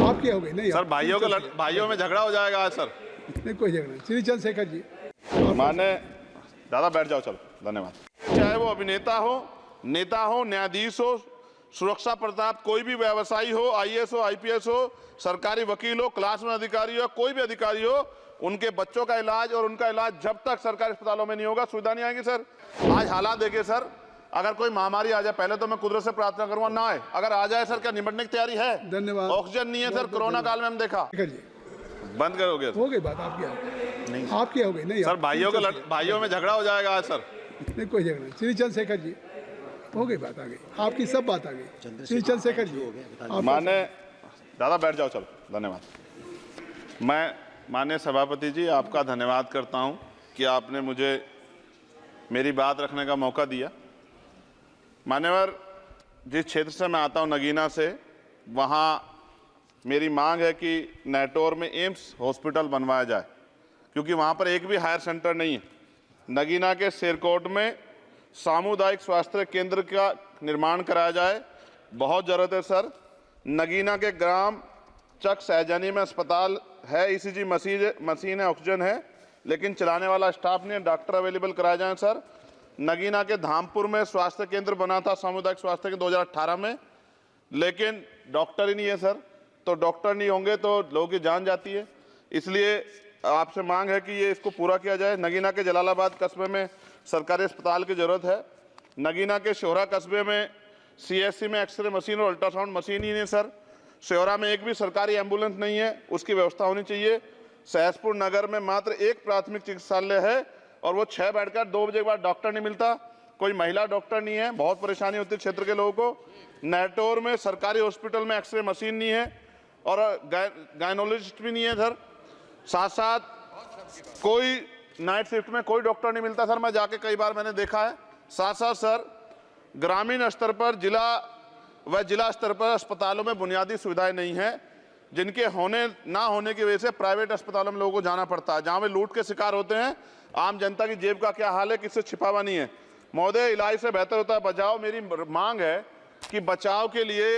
आपके हो गई नहीं सर, भाइयों में झगड़ा हो जाएगा आज सर। नहीं, कोई झगड़ा नहीं। श्री चंद्रशेखर जी माने दादा बैठ जाओ, चलो, धन्यवाद। चाहे वो अभिनेता हो, नेता हो, न्यायाधीश हो, सुरक्षा प्रताप कोई भी व्यवसायी हो, आईएएस हो, आईपीएस हो, सरकारी वकील हो, क्लास वन अधिकारी हो, कोई भी अधिकारी हो, उनके बच्चों का इलाज और उनका इलाज जब तक सरकारी अस्पतालों में नहीं होगा सुविधा नहीं आएगी सर। आज हालात देखिए सर, अगर कोई महामारी आ जाए, पहले तो मैं कुदरत से प्रार्थना करूंगा ना आए, अगर आ जाए सर क्या निपटने की तैयारी है? धन्यवाद। ऑक्सीजन नहीं है सर, कोरोना काल में हम देखा। बंद करोगे? हो गई बात आपकी, नहीं आपकी हो गई नहीं सर। भाइयों में झगड़ा हो जाएगा आज सर। नहीं, कोई झगड़ा नहीं। श्री चंद्रशेखर जी हो गई बात, आ गई आपकी, सब बात आ गई। श्री चंद्रशेखर जी माने दादा बैठ जाओ, चलो, धन्यवाद। मैं माननीय सभापति जी आपका धन्यवाद करता हूं कि आपने मुझे मेरी बात रखने का मौका दिया। मान्यवर, जिस क्षेत्र से मैं आता हूं, नगीना से, वहां मेरी मांग है कि नेटौर में एम्स हॉस्पिटल बनवाया जाए, क्योंकि वहां पर एक भी हायर सेंटर नहीं है। नगीना के शेरकोट में सामुदायिक स्वास्थ्य केंद्र का निर्माण कराया जाए, बहुत ज़रूरत है सर। नगीना के ग्राम चक सहजानी में अस्पताल है, ईसीजी मशीन है, ऑक्सीजन है, लेकिन चलाने वाला स्टाफ नहीं है, डॉक्टर अवेलेबल कराए जाएं सर। नगीना के धामपुर में स्वास्थ्य केंद्र बना था, सामुदायिक स्वास्थ्य केंद्र 2018 में, लेकिन डॉक्टर ही नहीं है सर। तो डॉक्टर नहीं होंगे तो लोगों की जान जाती है, इसलिए आपसे मांग है कि ये इसको पूरा किया जाए। नगीना के जलालाबाद कस्बे में सरकारी अस्पताल की ज़रूरत है। नगीना के शोहरा कस्बे में सीएससी में एक्सरे मशीन और अल्ट्रासाउंड मशीन ही नहीं सर। शोहरा में एक भी सरकारी एम्बुलेंस नहीं है, उसकी व्यवस्था होनी चाहिए। सहसपुर नगर में मात्र एक प्राथमिक चिकित्सालय है और वो 6 बेड का, 2 बजे के बाद डॉक्टर नहीं मिलता, कोई महिला डॉक्टर नहीं है, बहुत परेशानी होती है क्षेत्र के लोगों को। नेटौर में सरकारी हॉस्पिटल में एक्सरे मशीन नहीं है और गायनोलॉजिस्ट भी नहीं है सर। साथ साथ कोई नाइट शिफ्ट में कोई डॉक्टर नहीं मिलता सर, मैं जाके कई बार मैंने देखा है। साथ साथ सर, ग्रामीण स्तर पर जिला स्तर पर अस्पतालों में बुनियादी सुविधाएं नहीं हैं, जिनके होने ना होने की वजह से प्राइवेट अस्पतालों में लोगों को जाना पड़ता है, जहां वे लूट के शिकार होते हैं। आम जनता की जेब का क्या हाल है, किससे छिपावा नहीं है। महोदय, इलाज से बेहतर होता है बचाव। मेरी मांग है कि बचाव के लिए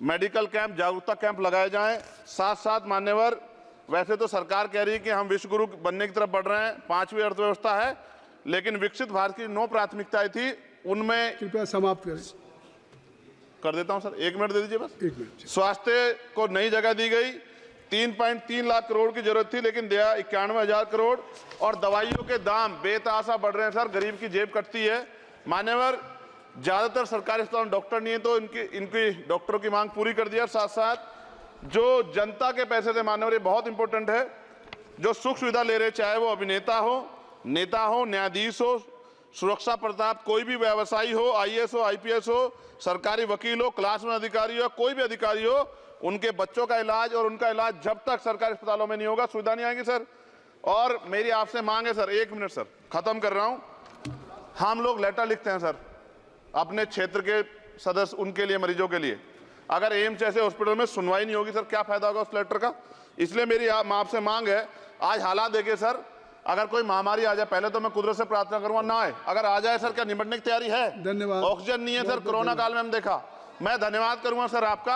मेडिकल कैंप, जागरूकता कैंप लगाए जाएं। साथ साथ मान्यवर, वैसे तो सरकार कह रही है कि हम विश्व गुरु बनने की तरफ बढ़ रहे हैं, 5वीं अर्थव्यवस्था है, लेकिन विकसित भारत की 9 प्राथमिकताएं थी, उनमें कृपया समाप्त करें। कर देता हूं सर, 1 मिनट दे दीजिए बस। 1 मिनट। स्वास्थ्य को नई जगह दी गई, 3.3 लाख करोड़ की जरूरत थी, लेकिन दिया 91,000 करोड़। और दवाइयों के दाम बेतहाशा बढ़ रहे हैं सर, गरीब की जेब कटती है। मान्यवर, ज्यादातर सरकारी अस्पताल में डॉक्टर नहीं है, तो इनकी डॉक्टरों की मांग पूरी कर दिया। साथ साथ जो जनता के पैसे से, मान्यवर ये बहुत इंपॉर्टेंट है, जो सुख सुविधा ले रहे, चाहे वो अभिनेता हो, नेता हो, न्यायाधीश हो, सुरक्षा प्रताप कोई भी व्यवसायी हो, आईएएस हो, आईपीएस हो, सरकारी वकील हो, क्लास वन अधिकारी हो, कोई भी अधिकारी हो, उनके बच्चों का इलाज और उनका इलाज जब तक सरकारी अस्पतालों में नहीं होगा सुविधा नहीं आएगी सर। और मेरी आपसे मांग है सर, 1 मिनट सर, खत्म कर रहा हूं। हम लोग लेटर लिखते हैं सर अपने क्षेत्र के सदस्य, उनके लिए, मरीजों के लिए। अगर एम्स जैसे हॉस्पिटल में सुनवाई नहीं होगी सर, क्या फायदा होगा उस लेटर का? इसलिए मेरी आपसे मांग है, आज हालात देखिए सर, अगर कोई महामारी आ जाए, पहले तो मैं कुदरत से प्रार्थना करूंगा ना आए, अगर आ जाए सर क्या निपटने की तैयारी है? धन्यवाद। ऑक्सीजन नहीं है सर, कोरोना काल में हम देखा। मैं धन्यवाद करूंगा सर आपका,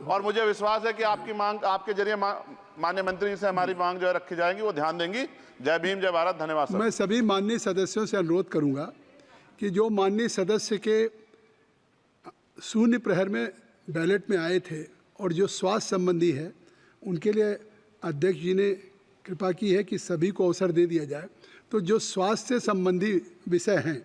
और मुझे विश्वास है कि आपकी मांग, आपके जरिए माननीय मंत्री जी से हमारी मांग जो है रखी जाएगी, वो ध्यान देंगी। जय भीम, जय भारत, धन्यवाद सर। मैं सभी माननीय सदस्यों से अनुरोध करूंगा कि जो माननीय सदस्य के शून्य प्रहर में बैलेट में आए थे और जो स्वास्थ्य संबंधी है, उनके लिए अध्यक्ष जी ने कृपा की है कि सभी को अवसर दे दिया जाए। तो जो स्वास्थ्य संबंधी विषय हैं